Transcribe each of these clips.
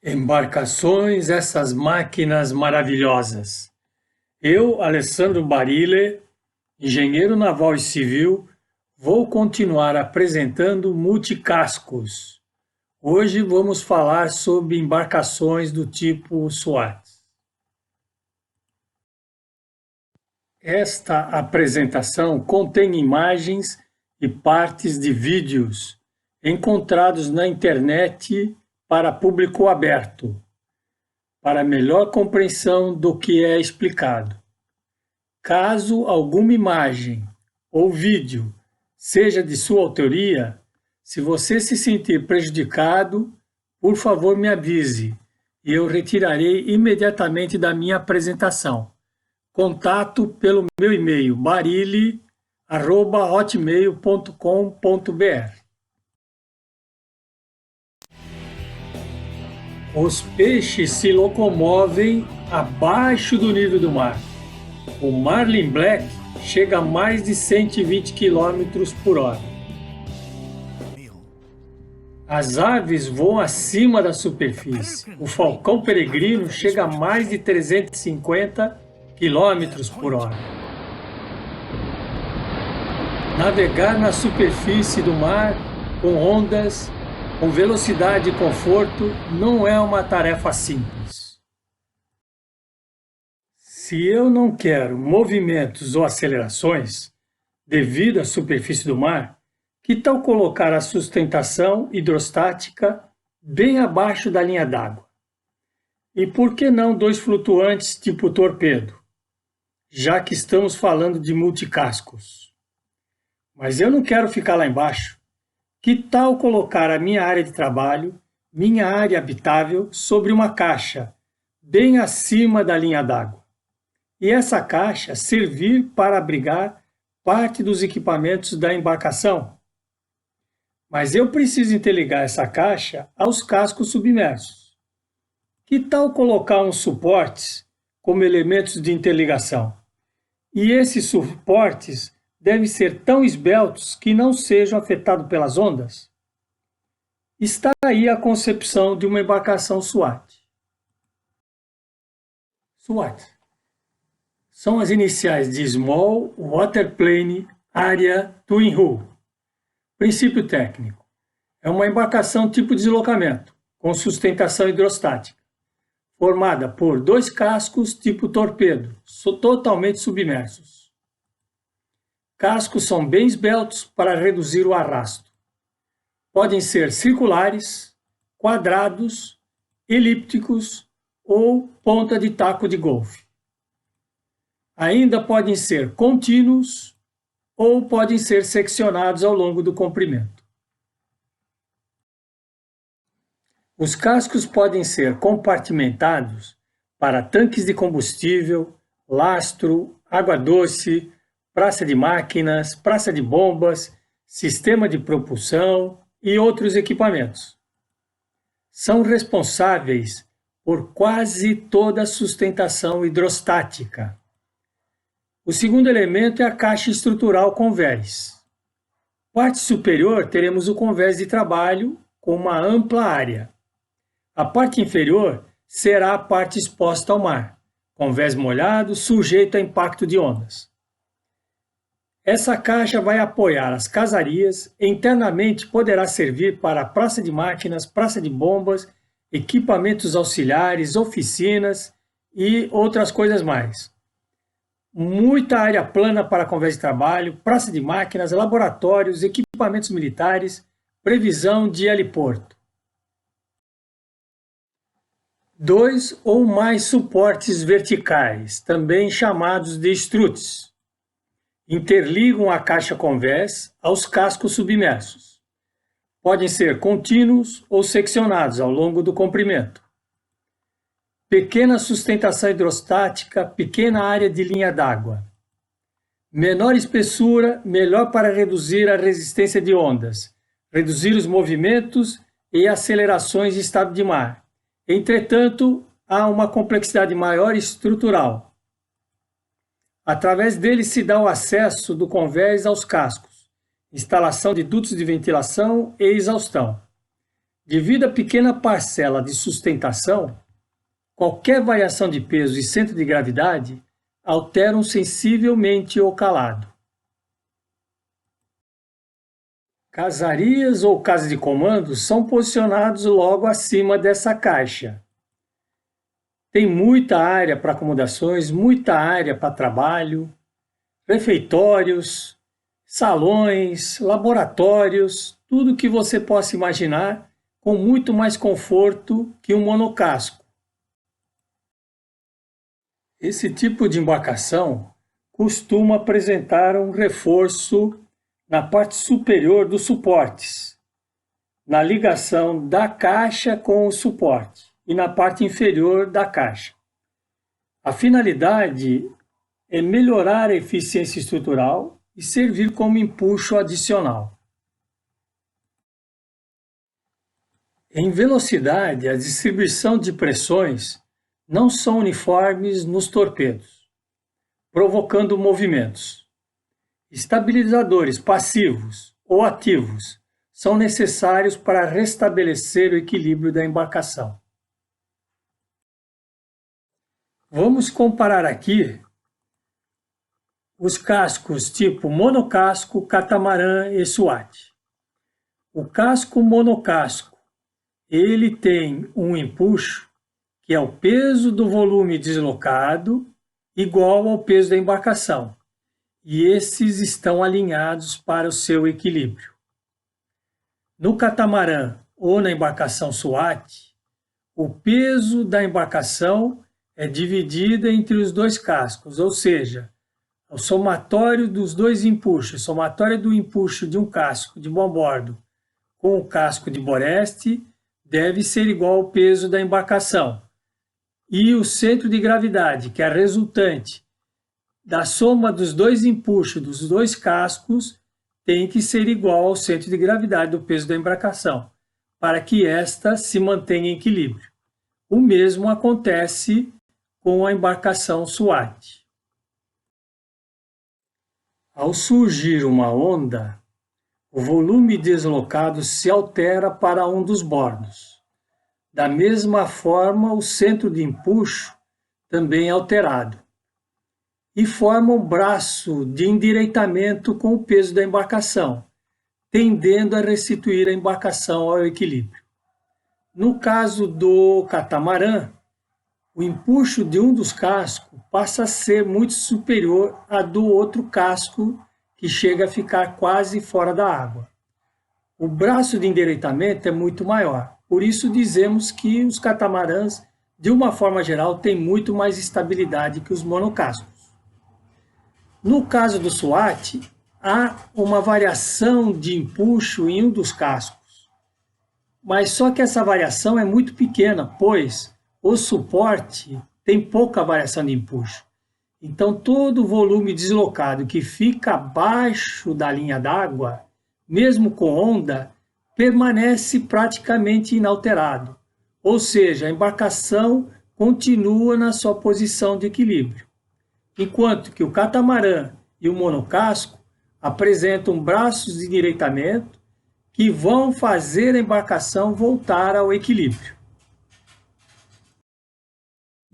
Embarcações, essas máquinas maravilhosas. Eu, Alessandro Barile, engenheiro naval e civil, vou continuar apresentando multicascos. Hoje vamos falar sobre embarcações do tipo SWAT. Esta apresentação contém imagens e partes de vídeos encontrados na internet para público aberto, para melhor compreensão do que é explicado. Caso alguma imagem ou vídeo seja de sua autoria, se você se sentir prejudicado, por favor me avise e eu retirarei imediatamente da minha apresentação. Contato pelo meu e-mail barile@hotmail.com.br. Os peixes se locomovem abaixo do nível do mar. O Marlin Black chega a mais de 120 km por hora. As aves voam acima da superfície. O falcão peregrino chega a mais de 350 km por hora. Navegar na superfície do mar com ondas, com velocidade e conforto, não é uma tarefa simples. Se eu não quero movimentos ou acelerações devido à superfície do mar, que tal colocar a sustentação hidrostática bem abaixo da linha d'água? E por que não dois flutuantes tipo torpedo, já que estamos falando de multicascos? Mas eu não quero ficar lá embaixo. Que tal colocar a minha área de trabalho, minha área habitável, sobre uma caixa, bem acima da linha d'água? E essa caixa servir para abrigar parte dos equipamentos da embarcação? Mas eu preciso interligar essa caixa aos cascos submersos. Que tal colocar uns suportes como elementos de interligação? E esses suportes devem ser tão esbeltos que não sejam afetados pelas ondas? Está aí a concepção de uma embarcação SWAT. SWAT são as iniciais de Small Waterplane Area Twin Hull. Princípio técnico: é uma embarcação tipo deslocamento, com sustentação hidrostática, formada por dois cascos tipo torpedo, totalmente submersos. Cascos são bem esbeltos para reduzir o arrasto. Podem ser circulares, quadrados, elípticos ou ponta de taco de golfe. Ainda podem ser contínuos ou podem ser seccionados ao longo do comprimento. Os cascos podem ser compartimentados para tanques de combustível, lastro, água doce, praça de máquinas, praça de bombas, sistema de propulsão e outros equipamentos. São responsáveis por quase toda a sustentação hidrostática. O segundo elemento é a caixa estrutural convés. Parte superior teremos o convés de trabalho com uma ampla área. A parte inferior será a parte exposta ao mar, convés molhado, sujeito a impacto de ondas. Essa caixa vai apoiar as casarias e internamente poderá servir para praça de máquinas, praça de bombas, equipamentos auxiliares, oficinas e outras coisas mais. Muita área plana para convés de trabalho, praça de máquinas, laboratórios, equipamentos militares, previsão de heliporto. 2 ou mais suportes verticais, também chamados de struts, interligam a caixa convés aos cascos submersos. Podem ser contínuos ou seccionados ao longo do comprimento. Pequena sustentação hidrostática, pequena área de linha d'água. Menor espessura, melhor para reduzir a resistência de ondas, reduzir os movimentos e acelerações de estado de mar. Entretanto, há uma complexidade maior estrutural. Através dele se dá o acesso do convés aos cascos, instalação de dutos de ventilação e exaustão. Devido à pequena parcela de sustentação, qualquer variação de peso e centro de gravidade alteram sensivelmente o calado. Casarias ou casas de comando são posicionados logo acima dessa caixa. Tem muita área para acomodações, muita área para trabalho, refeitórios, salões, laboratórios, tudo que você possa imaginar, com muito mais conforto que um monocasco. Esse tipo de embarcação costuma apresentar um reforço na parte superior dos suportes, na ligação da caixa com o suporte e na parte inferior da caixa. A finalidade é melhorar a eficiência estrutural e servir como empuxo adicional. Em velocidade, a distribuição de pressões não são uniformes nos torpedos, provocando movimentos. Estabilizadores passivos ou ativos são necessários para restabelecer o equilíbrio da embarcação. Vamos comparar aqui os cascos tipo monocasco, catamarã e SWAT. O casco monocasco, ele tem um empuxo, que é o peso do volume deslocado, igual ao peso da embarcação. E esses estão alinhados para o seu equilíbrio. No catamarã ou na embarcação SWAT, o peso da embarcação é dividido entre os dois cascos, ou seja, o somatório dos dois empuxos, o somatório do empuxo de um casco de bombordo com o casco de boreste deve ser igual ao peso da embarcação. E o centro de gravidade, que é resultante da soma dos dois empuxos dos dois cascos, tem que ser igual ao centro de gravidade do peso da embarcação, para que esta se mantenha em equilíbrio. O mesmo acontece com a embarcação SWAT. Ao surgir uma onda, o volume deslocado se altera para um dos bordos. Da mesma forma, o centro de empuxo também é alterado e forma um braço de endireitamento com o peso da embarcação, tendendo a restituir a embarcação ao equilíbrio. No caso do catamarã, o empuxo de um dos cascos passa a ser muito superior a do outro casco, que chega a ficar quase fora da água. O braço de endireitamento é muito maior, por isso dizemos que os catamarãs, de uma forma geral, têm muito mais estabilidade que os monocascos. No caso do SWAT, há uma variação de empuxo em um dos cascos, mas só que essa variação é muito pequena, pois o suporte tem pouca variação de empuxo. Então, todo o volume deslocado que fica abaixo da linha d'água, mesmo com onda, permanece praticamente inalterado. Ou seja, a embarcação continua na sua posição de equilíbrio. Enquanto que o catamarã e o monocasco apresentam braços de endireitamento que vão fazer a embarcação voltar ao equilíbrio.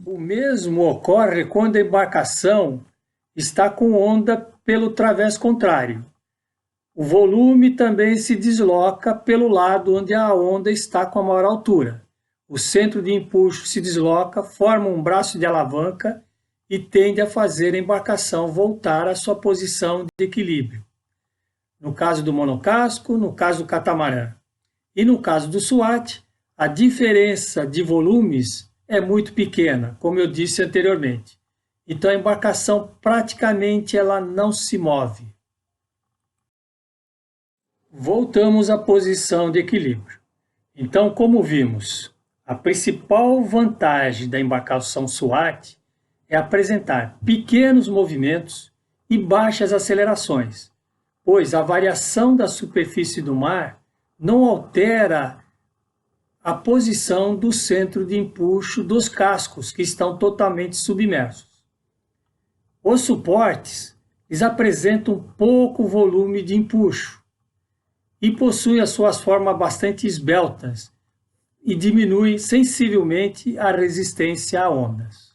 O mesmo ocorre quando a embarcação está com onda pelo través contrário. O volume também se desloca pelo lado onde a onda está com a maior altura. O centro de empuxo se desloca, forma um braço de alavanca e tende a fazer a embarcação voltar à sua posição de equilíbrio. No caso do monocasco, no caso do catamarã. E no caso do SWAT, a diferença de volumes é muito pequena, como eu disse anteriormente. Então a embarcação praticamente ela não se move. Voltamos à posição de equilíbrio. Então, como vimos, a principal vantagem da embarcação SWAT é apresentar pequenos movimentos e baixas acelerações, pois a variação da superfície do mar não altera a posição do centro de empuxo dos cascos, que estão totalmente submersos. Os suportes eles apresentam pouco volume de empuxo e possuem as suas formas bastante esbeltas, e diminui sensivelmente a resistência a ondas.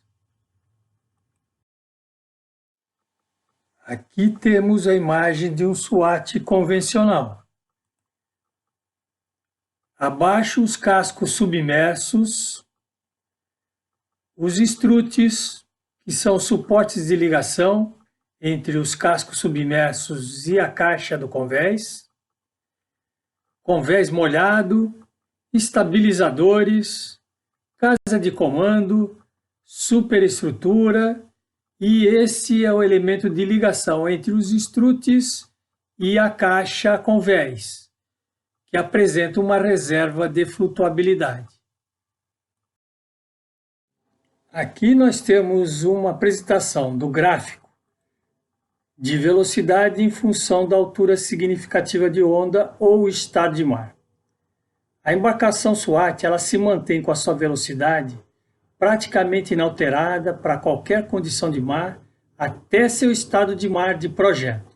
Aqui temos a imagem de um SWAT convencional. Abaixo os cascos submersos, os estrutes, que são suportes de ligação entre os cascos submersos e a caixa do convés, convés molhado, estabilizadores, casa de comando, superestrutura, e esse é o elemento de ligação entre os estrutes e a caixa convés, que apresenta uma reserva de flutuabilidade. Aqui nós temos uma apresentação do gráfico de velocidade em função da altura significativa de onda ou estado de mar. A embarcação SWAT ela se mantém com a sua velocidade praticamente inalterada para qualquer condição de mar até seu estado de mar de projeto.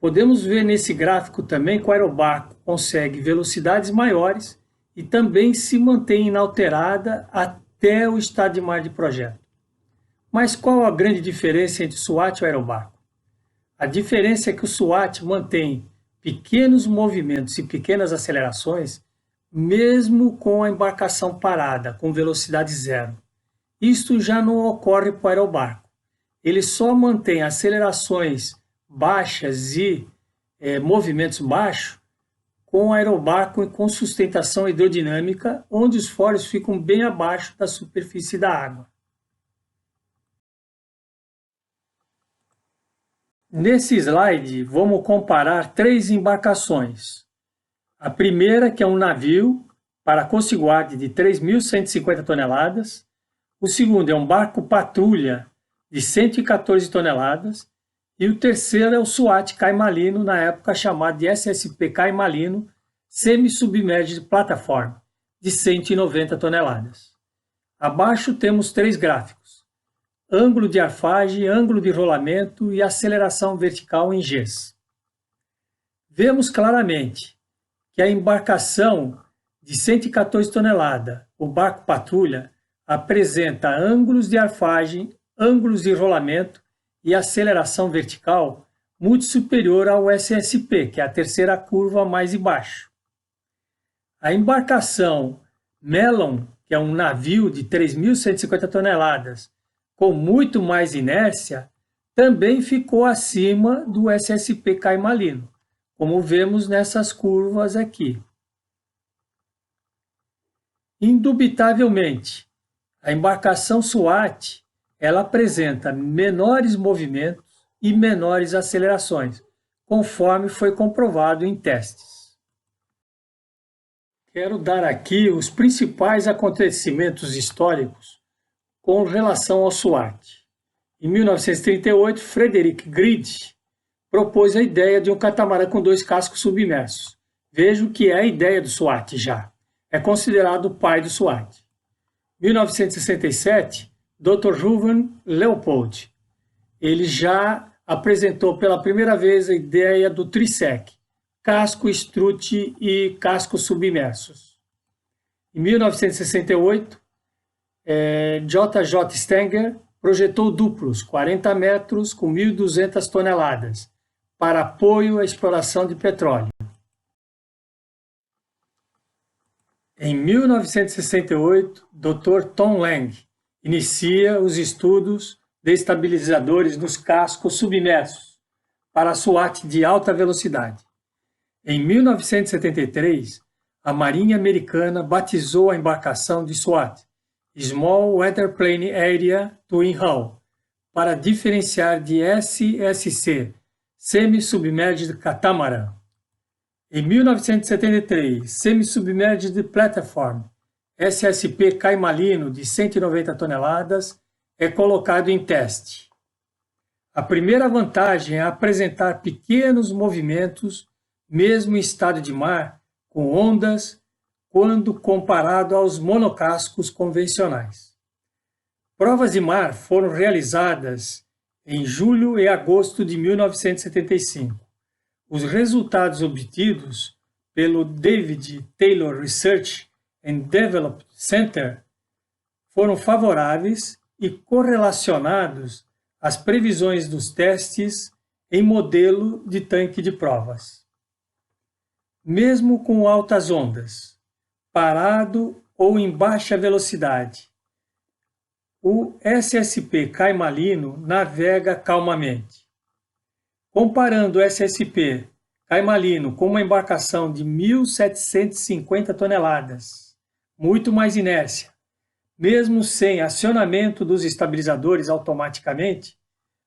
Podemos ver nesse gráfico também que o aerobarco consegue velocidades maiores e também se mantém inalterada até o estado de mar de projeto. Mas qual a grande diferença entre o SWAT e o aerobarco? A diferença é que o SWAT mantém pequenos movimentos e pequenas acelerações mesmo com a embarcação parada, com velocidade zero. Isto já não ocorre para o aerobarco. Ele só mantém acelerações baixas e movimentos baixos com o aerobarco e com sustentação hidrodinâmica, onde os foros ficam bem abaixo da superfície da água. Nesse slide, vamos comparar três embarcações. A primeira, que é um navio para Coast Guard de 3.150 toneladas. O segundo é um barco patrulha de 114 toneladas. E o terceiro é o SWAT Caimalino, na época chamado de SSP Caimalino, semi-submerged platform, de 190 toneladas. Abaixo temos três gráficos: ângulo de arfagem, ângulo de rolamento e aceleração vertical em Gs. Vemos claramente que a embarcação de 114 toneladas, o barco patrulha, apresenta ângulos de arfagem, ângulos de rolamento e aceleração vertical muito superior ao SSP, que é a terceira curva mais embaixo. A embarcação Melon, que é um navio de 3.150 toneladas, com muito mais inércia, também ficou acima do SSP Caimalino, como vemos nessas curvas aqui. Indubitavelmente, a embarcação SWAT ela apresenta menores movimentos e menores acelerações, conforme foi comprovado em testes. Quero dar aqui os principais acontecimentos históricos com relação ao SWAT. Em 1938, Frederick Greely propôs a ideia de um catamarã com dois cascos submersos. Vejo que é a ideia do SWAT já. É considerado o pai do SWAT. Em 1967, Dr. Reuven Leopold, ele já apresentou pela primeira vez a ideia do trisec, casco, estrute e casco submersos. Em 1968, J.J. Stenger projetou duplos, 40 metros com 1.200 toneladas, para apoio à exploração de petróleo. Em 1968, Dr. Tom Lang inicia os estudos de estabilizadores nos cascos submersos para SWAT de alta velocidade. Em 1973, a Marinha Americana batizou a embarcação de SWAT, Small Weatherplane Area Twin Hull, para diferenciar de SSC, Semi-Submerged Catamaran. Em 1973, Semi-Submerged Platform, SSP Caimalino, de 190 toneladas, é colocado em teste. A primeira vantagem é apresentar pequenos movimentos, mesmo em estado de mar, com ondas, quando comparado aos monocascos convencionais. Provas de mar foram realizadas em julho e agosto de 1975. Os resultados obtidos pelo David Taylor Research and Development Center foram favoráveis e correlacionados às previsões dos testes em modelo de tanque de provas. Mesmo com altas ondas, parado ou em baixa velocidade, o SSP Caimalino navega calmamente. Comparando o SSP Caimalino com uma embarcação de 1.750 toneladas, muito mais inércia, mesmo sem acionamento dos estabilizadores automaticamente,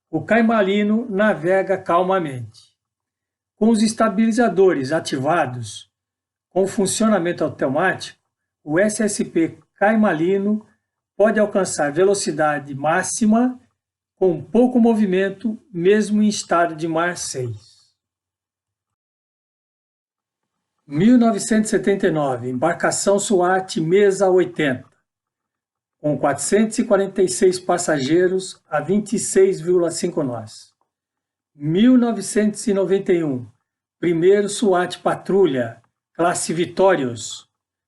o Caimalino navega calmamente. Com os estabilizadores ativados, com funcionamento automático, o SSP Caimalino pode alcançar velocidade máxima com pouco movimento, mesmo em estado de mar 6. 1979, embarcação SWAT Mesa 80, com 446 passageiros a 26,5 nós. 1991, primeiro SWAT Patrulha, classe Victorious,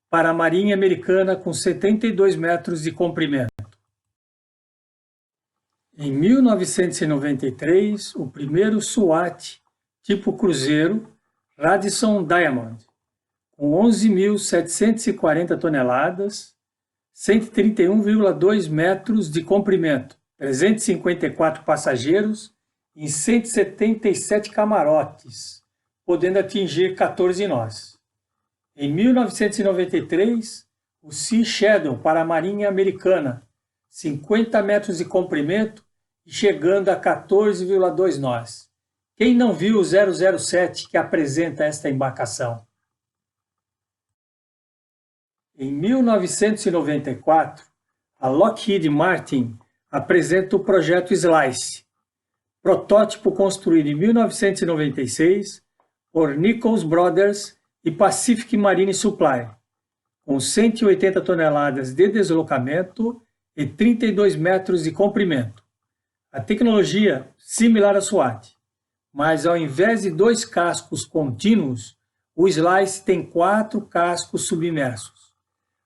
para a Marinha Americana com 72 metros de comprimento. Em 1993, o primeiro SWAT tipo cruzeiro, Radisson Diamond, com 11.740 toneladas, 131,2 metros de comprimento, 354 passageiros e 177 camarotes, podendo atingir 14 nós. Em 1993, o Sea Shadow para a Marinha Americana, 50 metros de comprimento e chegando a 14,2 nós. Quem não viu o 007 que apresenta esta embarcação? Em 1994, a Lockheed Martin apresenta o projeto Slice, protótipo construído em 1996 por Nichols Brothers e Pacific Marine Supply, com 180 toneladas de deslocamento e 32 metros de comprimento. A tecnologia similar à SWAT, mas ao invés de 2 cascos contínuos, o Slice tem 4 cascos submersos.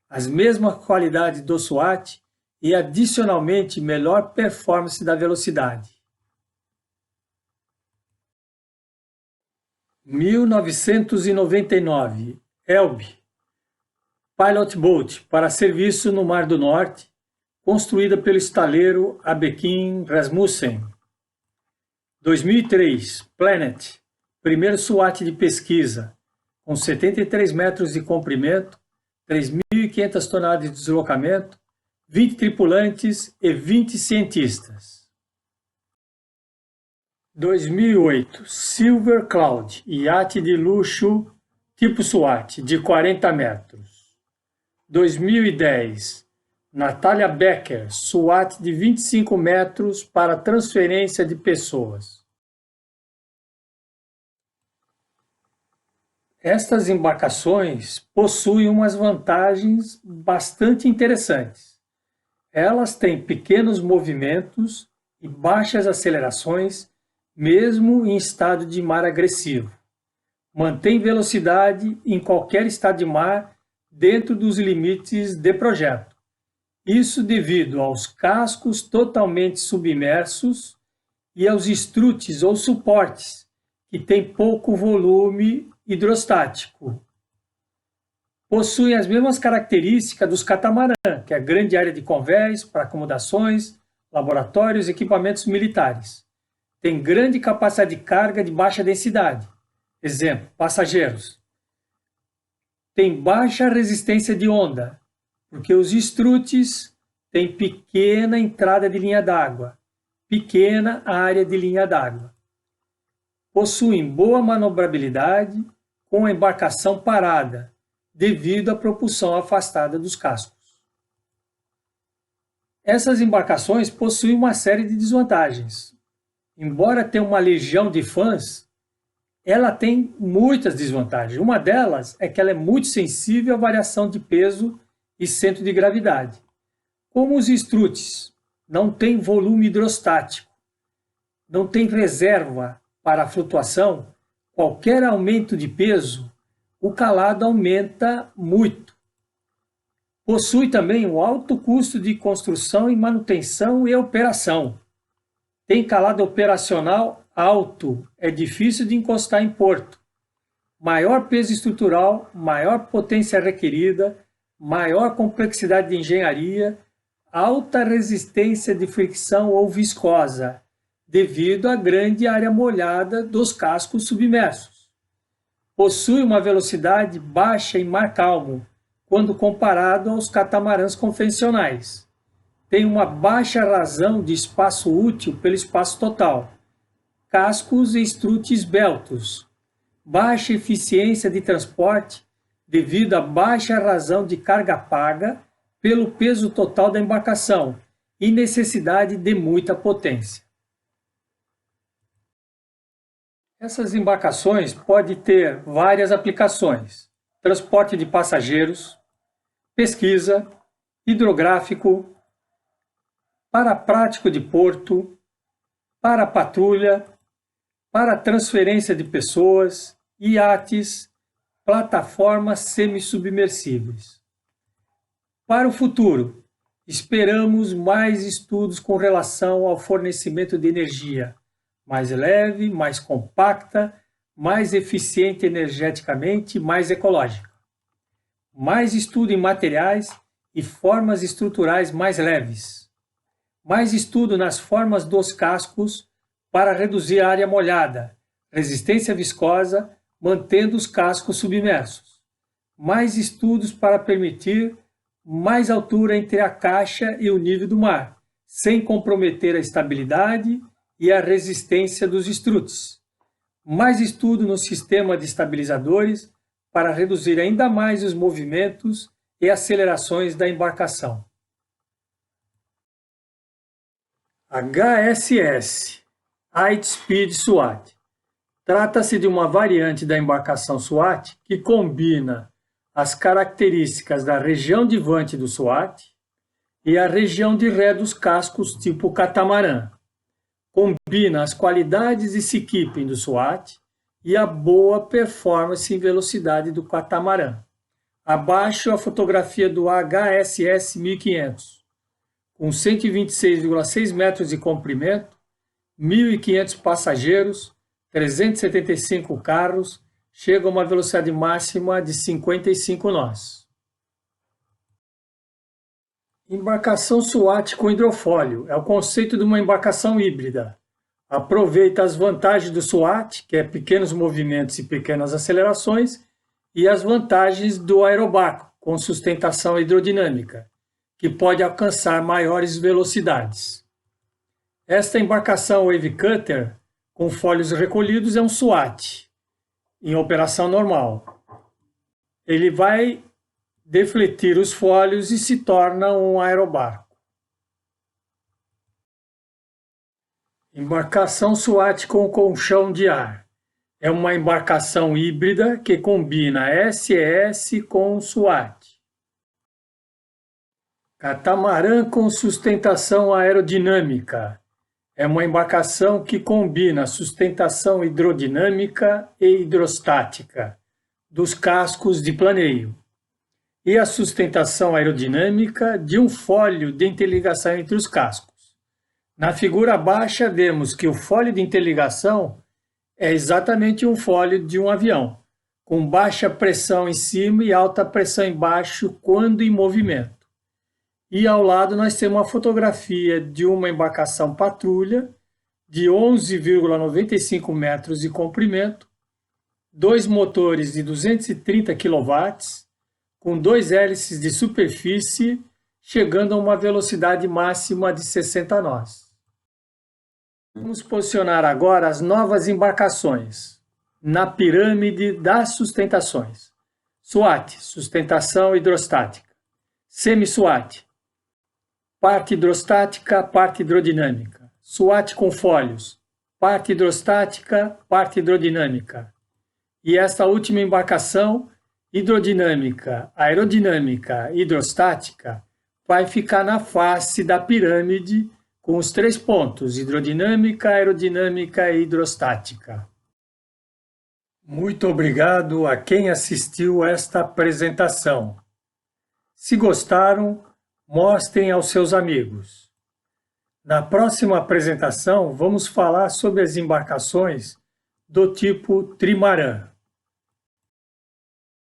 As mesmas qualidades do SWAT e adicionalmente melhor performance da velocidade. 1999, Elbe, Pilot Boat para serviço no Mar do Norte, construída pelo estaleiro Abekin Rasmussen. 2003, Planet, primeiro SWAT de pesquisa, com 73 metros de comprimento, 3.500 toneladas de deslocamento, 20 tripulantes e 20 cientistas. 2008, Silver Cloud, iate de luxo tipo SWAT, de 40 metros. 2010, Natalia Becker, SWAT de 25 metros para transferência de pessoas. Estas embarcações possuem umas vantagens bastante interessantes. Elas têm pequenos movimentos e baixas acelerações, mesmo em estado de mar agressivo. Mantém velocidade em qualquer estado de mar dentro dos limites de projeto. Isso devido aos cascos totalmente submersos e aos estrutes ou suportes, que têm pouco volume hidrostático. Possuem as mesmas características dos catamarã, que é a grande área de convés para acomodações, laboratórios e equipamentos militares. Tem grande capacidade de carga de baixa densidade. Exemplo, passageiros. Tem baixa resistência de onda, porque os estrutes têm pequena entrada de linha d'água, pequena área de linha d'água. Possuem boa manobrabilidade com a embarcação parada, devido à propulsão afastada dos cascos. Essas embarcações possuem uma série de desvantagens. Embora tenha uma legião de fãs, ela tem muitas desvantagens. Uma delas é que ela é muito sensível à variação de peso e centro de gravidade. Como os estrutes não têm volume hidrostático, não tem reserva para a flutuação, qualquer aumento de peso o calado aumenta muito. Possui também um alto custo de construção e manutenção e operação. Tem calado operacional alto, é difícil de encostar em porto. Maior peso estrutural, maior potência requerida, maior complexidade de engenharia, alta resistência de fricção ou viscosa, devido à grande área molhada dos cascos submersos. Possui uma velocidade baixa em mar calmo, quando comparado aos catamarãs convencionais. Tem uma baixa razão de espaço útil pelo espaço total. Cascos e estrutes esbeltos. Baixa eficiência de transporte devido à baixa razão de carga paga pelo peso total da embarcação e necessidade de muita potência. Essas embarcações podem ter várias aplicações: transporte de passageiros, pesquisa, hidrográfico, para prático de porto, para patrulha, para transferência de pessoas, iates, plataformas semissubmersíveis. Para o futuro, esperamos mais estudos com relação ao fornecimento de energia mais leve, mais compacta, mais eficiente energeticamente, mais ecológica. Mais estudo em materiais e formas estruturais mais leves. Mais estudo nas formas dos cascos para reduzir a área molhada, resistência viscosa, mantendo os cascos submersos. Mais estudos para permitir mais altura entre a caixa e o nível do mar, sem comprometer a estabilidade e a resistência dos estrutes. Mais estudo no sistema de estabilizadores para reduzir ainda mais os movimentos e acelerações da embarcação. HSS, High Speed SWAT. Trata-se de uma variante da embarcação SWAT que combina as características da região de vante do SWAT e a região de ré dos cascos tipo catamarã. Combina as qualidades de seakeeping do SWAT e a boa performance em velocidade do catamarã. Abaixo a fotografia do HSS 1500, com 126,6 metros de comprimento, 1.500 passageiros, 375 carros, chega a uma velocidade máxima de 55 nós. Embarcação SWAT com hidrofólio é o conceito de uma embarcação híbrida. Aproveita as vantagens do SWAT, que é pequenos movimentos e pequenas acelerações, e as vantagens do aerobarco, com sustentação hidrodinâmica, que pode alcançar maiores velocidades. Esta embarcação Wave Cutter, com fólios recolhidos, é um SWAT, em operação normal. Ele vai defletir os fólios e se torna um aerobarco. Embarcação SWAT com colchão de ar. É uma embarcação híbrida que combina SES com SWAT. Catamarã com sustentação aerodinâmica. É uma embarcação que combina sustentação hidrodinâmica e hidrostática dos cascos de planeio e a sustentação aerodinâmica de um fólio de interligação entre os cascos. Na figura abaixo, vemos que o fólio de interligação é exatamente um fólio de um avião, com baixa pressão em cima e alta pressão embaixo quando em movimento. E ao lado nós temos uma fotografia de uma embarcação patrulha de 11,95 metros de comprimento, 2 motores de 230 kW, com 2 hélices de superfície, chegando a uma velocidade máxima de 60 nós. Vamos posicionar agora as novas embarcações na pirâmide das sustentações. SWAT, sustentação hidrostática. Semi-SWAT, parte hidrostática, parte hidrodinâmica. SWAT com fólios, parte hidrostática, parte hidrodinâmica. E esta última embarcação, hidrodinâmica, aerodinâmica, hidrostática, vai ficar na face da pirâmide com os 3 pontos, hidrodinâmica, aerodinâmica e hidrostática. Muito obrigado a quem assistiu esta apresentação. Se gostaram, mostrem aos seus amigos. Na próxima apresentação, vamos falar sobre as embarcações do tipo trimarã.